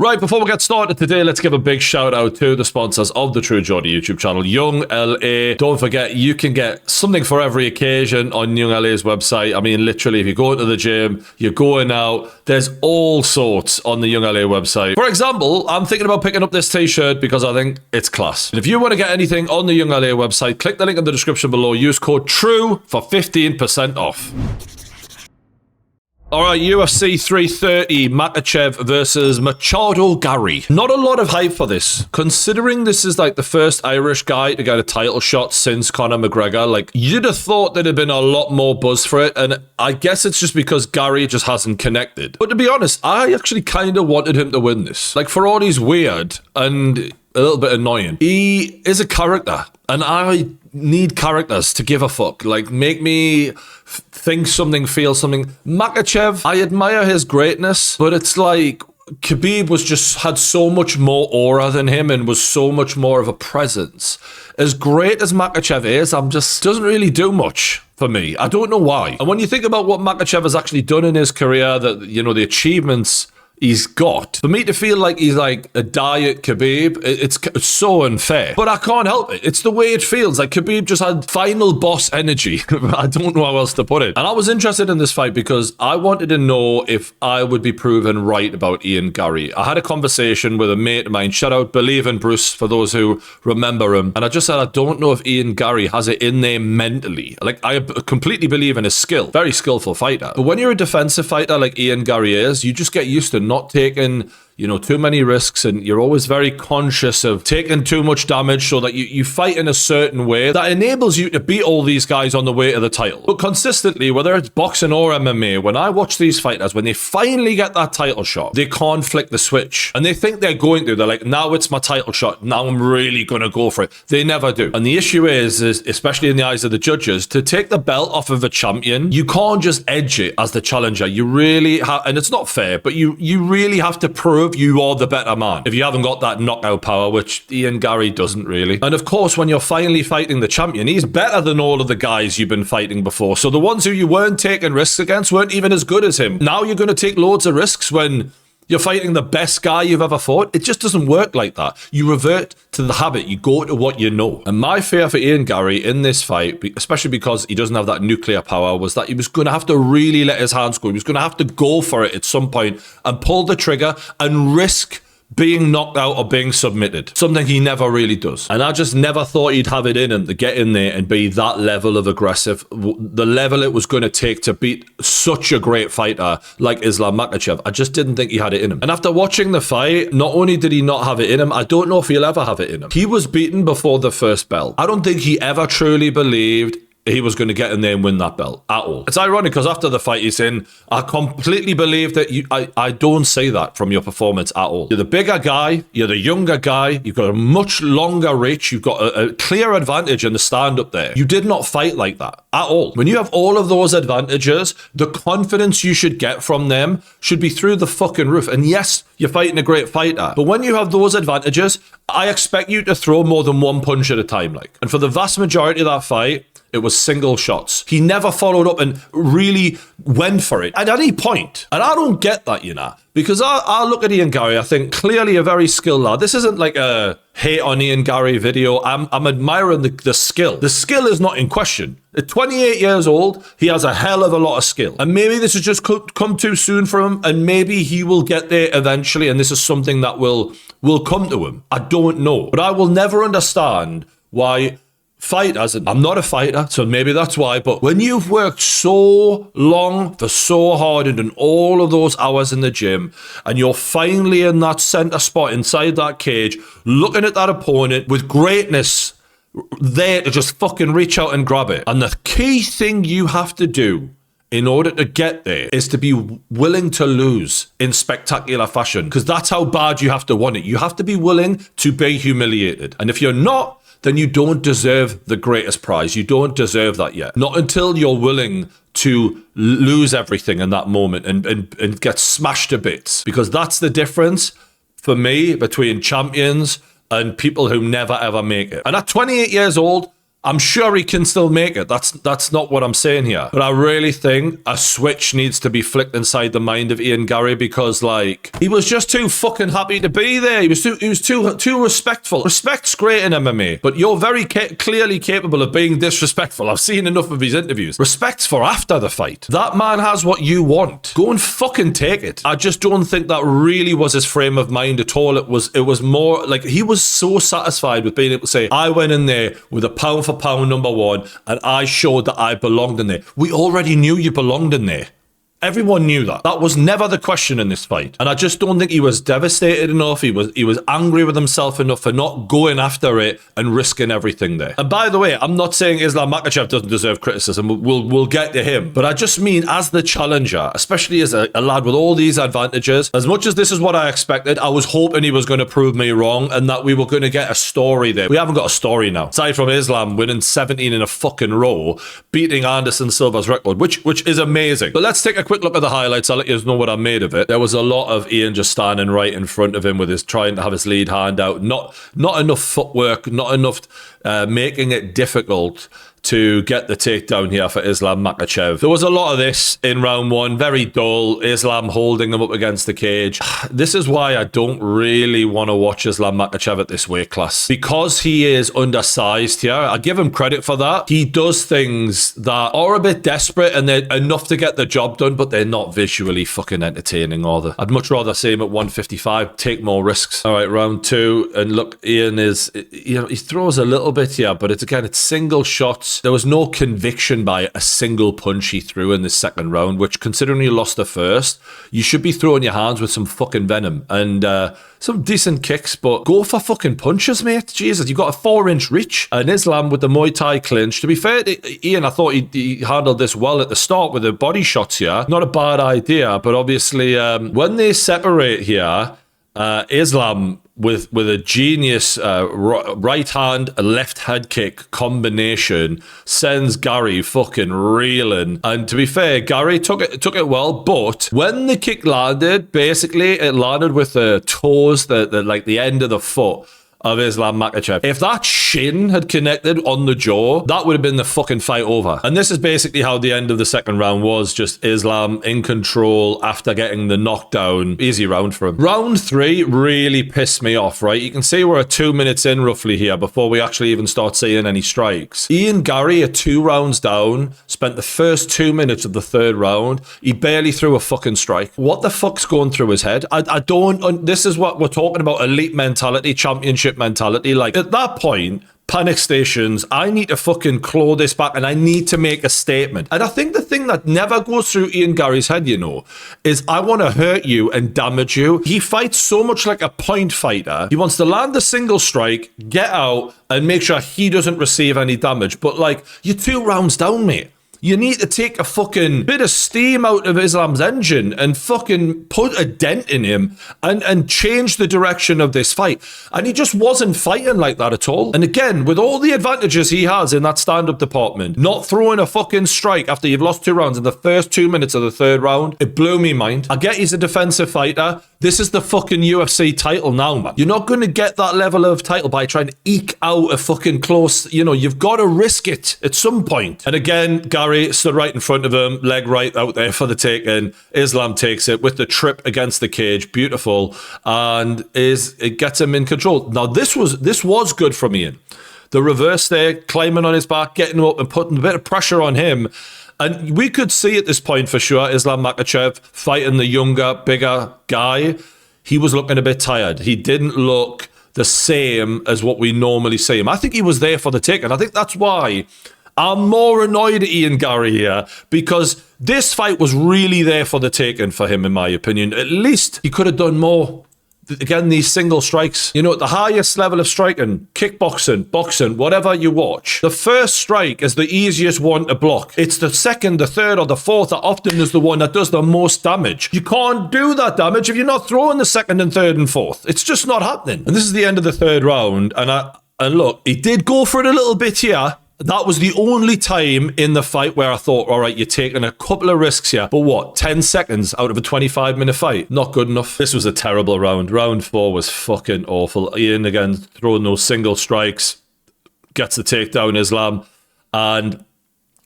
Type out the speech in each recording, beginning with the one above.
Right, before we get started today, let's give a big shout out to the sponsors of the True Geordie YouTube channel, Young LA. Don't forget, you can get something for every occasion on Young LA's website. I mean, literally, if you go into the gym, you're going out, there's all sorts on the Young LA website. For example, I'm thinking about picking up this t-shirt because I think it's class. And if you want to get anything on the Young LA website, click the link in the description below. Use code TRUE for 15% off. All right, UFC 330, Makhachev versus Machado Garry. Not a lot of hype for this, considering this is like the first Irish guy to get a title shot since Conor McGregor. Like, you'd have thought there'd have been a lot more buzz for it, and I guess it's just because Garry just hasn't connected. But to be honest, I actually kind of wanted him to win this. Like, for all he's weird and a little bit annoying, he is a character, and I need characters to give a fuck. Like, make me think something, feel something. Makhachev, I admire his greatness, but it's like Khabib had so much more aura than him and was so much more of a presence. As great as Makhachev is, doesn't really do much for me. I don't know why. And when you think about what Makhachev has actually done in his career, that, you know, the achievements he's got, for me to feel like he's like a diet Khabib, it's so unfair. But I can't help it. It's the way it feels. Like, Khabib just had final boss energy. I don't know how else to put it. And I was interested in this fight because I wanted to know if I would be proven right about Ian Garry. I had a conversation with a mate of mine. Shout out Believe in Bruce for those who remember him. And I just said, I don't know if Ian Garry has it in there mentally. Like, I completely believe in his skill. Very skillful fighter. But when you're a defensive fighter like Ian Garry is, you just get used to not taking, you know, too many risks, and you're always very conscious of taking too much damage so that you fight in a certain way that enables you to beat all these guys on the way to the title. But consistently, whether it's boxing or MMA, when I watch these fighters, when they finally get that title shot, they can't flick the switch. And they think they're going to. They're like, now it's my title shot. Now I'm really going to go for it. They never do. And the issue is especially in the eyes of the judges, to take the belt off of a champion, you can't just edge it as the challenger. You really have, and it's not fair, but you really have to prove you are the better man if you haven't got that knockout power, which Ian Garry doesn't really. And of course, when you're finally fighting the champion, he's better than all of the guys you've been fighting before. So the ones who you weren't taking risks against weren't even as good as him. Now you're going to take loads of risks when you're fighting the best guy you've ever fought. It just doesn't work like that. You revert to the habit. You go to what you know. And my fear for Ian Garry in this fight, especially because he doesn't have that nuclear power, was that he was going to have to really let his hands go. He was going to have to go for it at some point and pull the trigger and risk being knocked out or being submitted. Something he never really does. And I just never thought he'd have it in him to get in there and be that level of aggressive. The level it was going to take to beat such a great fighter like Islam Makhachev. I just didn't think he had it in him. And after watching the fight, not only did he not have it in him, I don't know if he'll ever have it in him. He was beaten before the first bell. I don't think he ever truly believed he was going to get in there and win that belt at all. It's ironic because after the fight he's in, I completely believe that I don't see that from your performance at all. You're the bigger guy, you're the younger guy, you've got a much longer reach, you've got a clear advantage in the stand up there. You did not fight like that at all. When you have all of those advantages, the confidence you should get from them should be through the fucking roof. And yes, you're fighting a great fighter, but when you have those advantages, I expect you to throw more than one punch at a time. And for the vast majority of that fight, it was single shots. He never followed up and really went for it at any point. And I don't get that, you know, because I look at Ian Garry, I think clearly a very skilled lad. This isn't like a hate on Ian Garry video. I'm admiring the skill. The skill is not in question. At 28 years old, he has a hell of a lot of skill. And maybe this has just come too soon for him, and maybe he will get there eventually, and this is something that will come to him. I don't know. But I will never understand why fighters, and I'm not a fighter, so maybe that's why, but when you've worked so long for so hard and done all of those hours in the gym, and you're finally in that center spot inside that cage, looking at that opponent with greatness there to just fucking reach out and grab it. And the key thing you have to do in order to get there is to be willing to lose in spectacular fashion, because that's how bad you have to want it. You have to be willing to be humiliated. And if you're not, then you don't deserve the greatest prize. You don't deserve that yet. Not until you're willing to lose everything in that moment and get smashed to bits. Because that's the difference for me between champions and people who never ever make it. And at 28 years old, I'm sure he can still make it. That's not what I'm saying here. But I really think a switch needs to be flicked inside the mind of Ian Garry, because like he was just too fucking happy to be there. He was too respectful. Respect's great in MMA, but you're very clearly capable of being disrespectful. I've seen enough of his interviews. Respect's for after the fight. That man has what you want. Go and fucking take it. I just don't think that really was his frame of mind at all. It was more like he was so satisfied with being able to say, I went in there with a pound for pound number one, and I showed that I belonged in there. We already knew you belonged in there. Everyone knew that. That was never the question in this fight. And I just don't think he was devastated enough. He was angry with himself enough for not going after it and risking everything there. And by the way, I'm not saying Islam Makhachev doesn't deserve criticism. We'll get to him. But I just mean as the challenger, especially as a lad with all these advantages, as much as this is what I expected, I was hoping he was going to prove me wrong and that we were going to get a story there. We haven't got a story now. Aside from Islam winning 17 in a fucking row, beating Anderson Silva's record, which is amazing. But let's take a quick look at the highlights. I'll let you know what I made of it. There was a lot of Ian just standing right in front of him with his trying to have his lead hand out. Not enough footwork, not enough making it difficult to get the takedown here for Islam Makhachev. There was a lot of this in round one, very dull. Islam holding him up against the cage. This is why I don't really want to watch Islam Makhachev at this weight class, because he is undersized here. I give him credit for that. He does things that are a bit desperate and they're enough to get the job done, but they're not visually fucking entertaining, are they? I'd much rather see him at 155, take more risks. All right, round two, and look, Ian is, he throws a little bit here, but it's single shots. There was no conviction by a single punch he threw in the second round, which, considering you lost the first, you should be throwing your hands with some fucking venom and some decent kicks, but go for fucking punches, mate. Jesus, you got a 4-inch reach. And Islam with the Muay Thai clinch. To be fair to Ian, I thought he handled this well at the start with the body shots here. Not a bad idea, but obviously when they separate here, Islam with a genius right hand, left head kick combination sends Garry fucking reeling. And to be fair, Garry took it well, but when the kick landed, basically it landed with the toes, the end of the foot of Islam Makhachev. If that shin had connected on the jaw, that would have been the fucking fight over. And this is basically how the end of the second round was, just Islam in control after getting the knockdown. Easy round for him. Round three really pissed me off, right? You can see we're at 2 minutes in roughly here before we actually even start seeing any strikes. Ian Garry at 2 rounds down, spent the first 2 minutes of the third round. He barely threw a fucking strike. What the fuck's going through his head? I don't, this is what we're talking about, elite mentality, championship mentality. Like, at that point, panic stations, I need to fucking claw this back and I need to make a statement. And I think the thing that never goes through Ian Garry's head, is I want to hurt you and damage you. He fights so much like a point fighter. He wants to land a single strike, get out, and make sure he doesn't receive any damage. But like, you're 2 rounds down, mate. You need to take a fucking bit of steam out of Islam's engine and fucking put a dent in him and change the direction of this fight. And he just wasn't fighting like that at all. And again, with all the advantages he has in that stand-up department, not throwing a fucking strike after you've lost 2 rounds in the first 2 minutes of the third round, it blew me mind. I get he's a defensive fighter. This is the fucking UFC title now, man. You're not going to get that level of title by trying to eke out a fucking close, you've got to risk it at some point. And again, Garry stood right in front of him, leg right out there for the take-in. Islam takes it with the trip against the cage, beautiful, and it gets him in control. Now, this was good from Ian. The reverse there, climbing on his back, getting him up and putting a bit of pressure on him. And we could see at this point for sure, Islam Makhachev fighting the younger, bigger guy. He was looking a bit tired. He didn't look the same as what we normally see him. I think he was there for the take, and I think that's why I'm more annoyed at Ian Garry here, because this fight was really there for the taking for him, in my opinion. At least he could have done more. Again, these single strikes, at the highest level of striking, kickboxing, boxing, whatever you watch, the first strike is the easiest one to block. It's the second, the third, or the fourth that often is the one that does the most damage. You can't do that damage if you're not throwing the second and third and fourth. It's just not happening. And this is the end of the third round. And look, he did go for it a little bit here. That was the only time in the fight where I thought, all right, you're taking a couple of risks here. But what, 10 seconds out of a 25-minute fight? Not good enough. This was a terrible round. Round 4 was fucking awful. Ian, again, throwing those single strikes. gets the takedown, Islam. And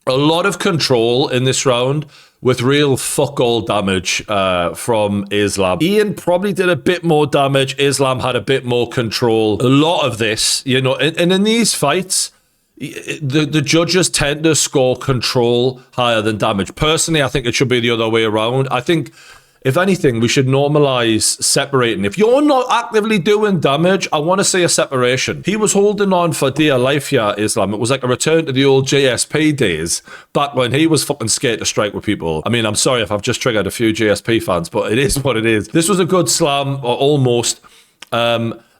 a lot of control in this round with real fuck all damage from Islam. Ian probably did a bit more damage. Islam had a bit more control. A lot of this, you know, and in these fights, the judges tend to score control higher than damage. Personally, I think it should be the other way around. I think, if anything, we should normalize separating. If you're not actively doing damage, I want to see a separation. He was holding on for dear life here, Islam. It was like a return to the old JSP days, back when he was fucking scared to strike with people. I mean, I'm sorry if I've just triggered a few JSP fans, but it is what it is. This was a good slam, or almost.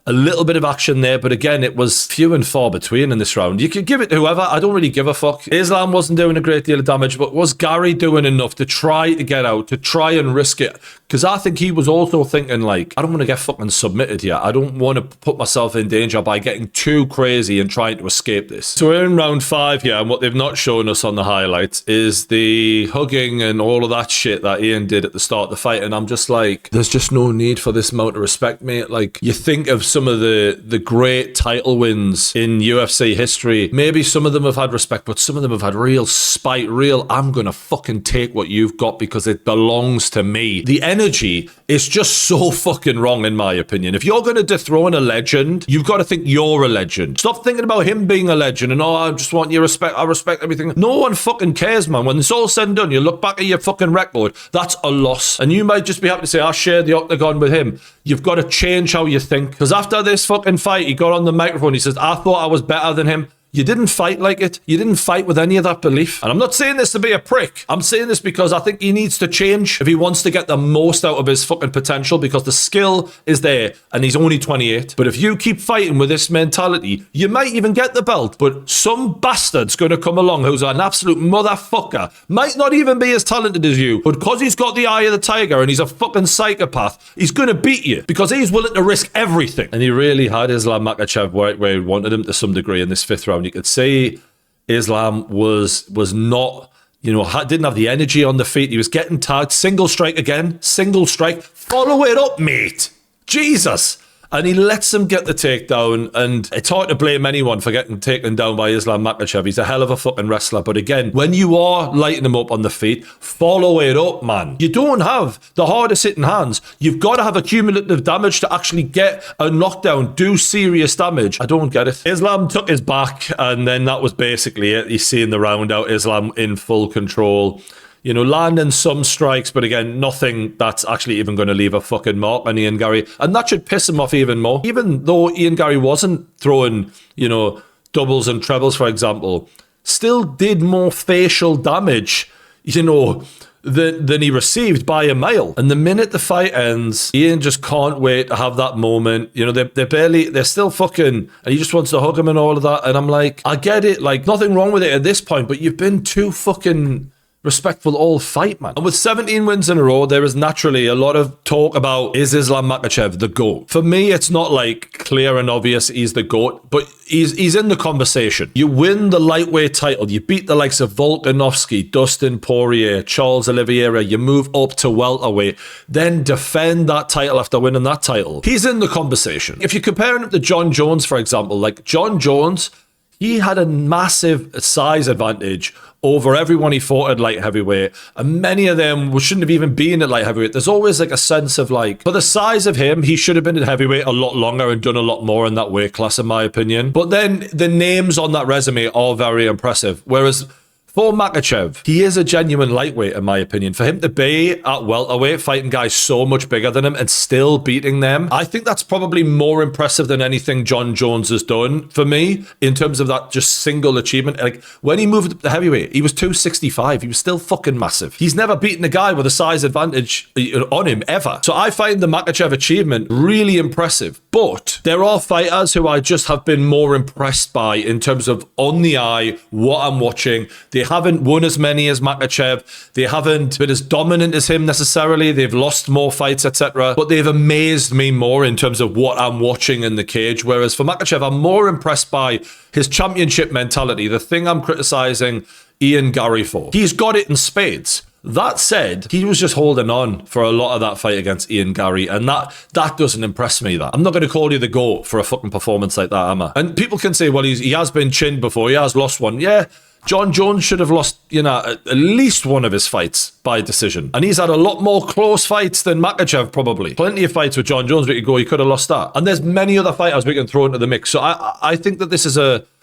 A little bit of action there, but again, it was few and far between in this round. You could give it to whoever. I don't really give a fuck. Islam wasn't doing a great deal of damage, but was Garry doing enough to try to get out, to try and risk it? Because I think he was also thinking, like, I don't want to get fucking submitted here. I don't want to put myself in danger by getting too crazy and trying to escape this. So we're in round 5 here, and what they've not shown us on the highlights is the hugging and all of that shit that Ian did at the start of the fight, and I'm just like, there's just no need for this amount of respect, mate. Like, you think of some of the great title wins in UFC history. Maybe some of them have had respect, but some of them have had real spite, real, I'm gonna fucking take what you've got because it belongs to me. The energy is just so fucking wrong, in my opinion. If you're gonna dethrone a legend, you've got to think you're a legend. Stop thinking about him being a legend and, oh, I just want your respect, I respect everything. No one fucking cares, man. When it's all said and done, you look back at your fucking record, that's a loss. And you might just be happy to say, I shared the octagon with him. You've got to change how you think. Because after this fucking fight, he got on the microphone, he says, I thought I was better than him. You didn't fight like it. You didn't fight with any of that belief. And I'm not saying this to be a prick. I'm saying this because I think he needs to change if he wants to get the most out of his fucking potential, because the skill is there and he's only 28. But if you keep fighting with this mentality, you might even get the belt. But some bastard's going to come along who's an absolute motherfucker, might not even be as talented as you, but because he's got the eye of the tiger and he's a fucking psychopath, he's going to beat you because he's willing to risk everything. And he really had Islam Makhachev where he wanted him to some degree in this 5th round. You could see Islam was not, you know, didn't have the energy on the feet. He was getting tagged. Single strike again. Single strike. Follow it up, mate. Jesus. And he lets him get the takedown, and it's hard to blame anyone for getting taken down by Islam Makhachev. He's a hell of a fucking wrestler. But again, when you are lighting him up on the feet, follow it up, man. You don't have the hardest hitting hands. You've got to have accumulative damage to actually get a knockdown, do serious damage. I don't get it. Islam took his back, and then that was basically it. He's seeing the round out. Islam in full control. You know, landing some strikes, but again, nothing that's actually even going to leave a fucking mark on Ian Garry. And that should piss him off even more. Even though Ian Garry wasn't throwing, you know, doubles and trebles, for example, still did more facial damage, you know, than he received by a mile. And the minute the fight ends, Ian just can't wait to have that moment. You know, they're still fucking, and he just wants to hug him and all of that. And I'm like, I get it, like, nothing wrong with it at this point, but you've been too fucking respectful all fight, man. And with 17 wins in a row, there is naturally a lot of talk about, is Islam Makhachev the GOAT? For me, it's not like clear and obvious he's the GOAT, but he's in the conversation. You win the lightweight title, you beat the likes of Volkanovski, Dustin Poirier, Charles Oliveira, you move up to welterweight, then defend that title after winning that title. He's in the conversation. If you're comparing him to John Jones, for example, like John Jones, he had a massive size advantage over everyone he fought at light heavyweight, and many of them shouldn't have even been at light heavyweight. There's always like a sense of like, for the size of him, he should have been at heavyweight a lot longer and done a lot more in that weight class, in my opinion. But then the names on that resume are very impressive. Whereas for Makhachev, he is a genuine lightweight, in my opinion. For him to be at welterweight, fighting guys so much bigger than him and still beating them, I think that's probably more impressive than anything John Jones has done for me in terms of that just single achievement. Like, when he moved up to heavyweight, he was 265. He was still fucking massive. He's never beaten a guy with a size advantage on him, ever. So I find the Makhachev achievement really impressive. But there are fighters who I just have been more impressed by in terms of on the eye, what I'm watching. They haven't won as many as Makhachev. They haven't been as dominant as him necessarily. They've lost more fights, etc. But they've amazed me more in terms of what I'm watching in the cage. Whereas for Makhachev, I'm more impressed by his championship mentality, the thing I'm criticizing Ian Garry for. He's got it in spades. That said, he was just holding on for a lot of that fight against Ian Garry, and that doesn't impress me. That I'm not going to call you the GOAT for a fucking performance like that, am I? And people can say, well, he has been chinned before, he has lost one. Yeah, John Jones should have lost, at least one of his fights by decision. And he's had a lot more close fights than Makhachev, probably. Plenty of fights with John Jones we could go, he could have lost that. And there's many other fighters we can throw into the mix. So I think that this is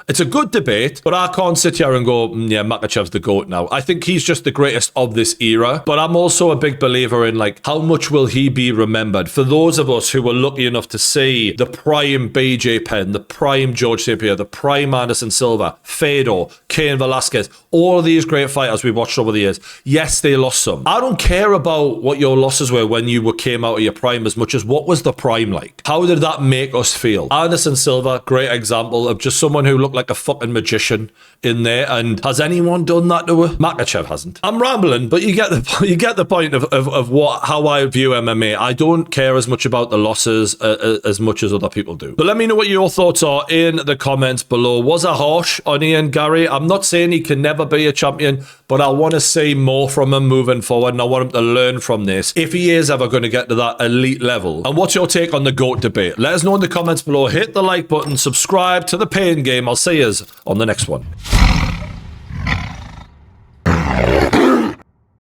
it's a good debate, but I can't sit here and go, yeah, Makhachev's the GOAT now. I think he's just the greatest of this era, but I'm also a big believer in, like, how much will he be remembered? For those of us who were lucky enough to see the prime BJ Penn, the prime George St. Pierre, the prime Anderson Silva, Fedor, Cain Velasquez, all of these great fighters we've watched over the years, yes, they lost some. I don't care about what your losses were when you came out of your prime as much as what was the prime like? How did that make us feel? Anderson Silva, great example of just someone who looked like a fucking magician in there. And has anyone done that to her? Makhachev hasn't. I'm rambling, but you get the point of how I view MMA. I don't care as much about the losses as much as other people do. But let me know what your thoughts are in the comments below. Was I harsh on Ian Garry? I'm not saying he can never be a champion, but I want to see more from him moving forward, and I want him to learn from this if he is ever going to get to that elite level. And what's your take on the GOAT debate? Let us know in the comments below. Hit the like button, subscribe to the Pain Game. I'll see you on the next one.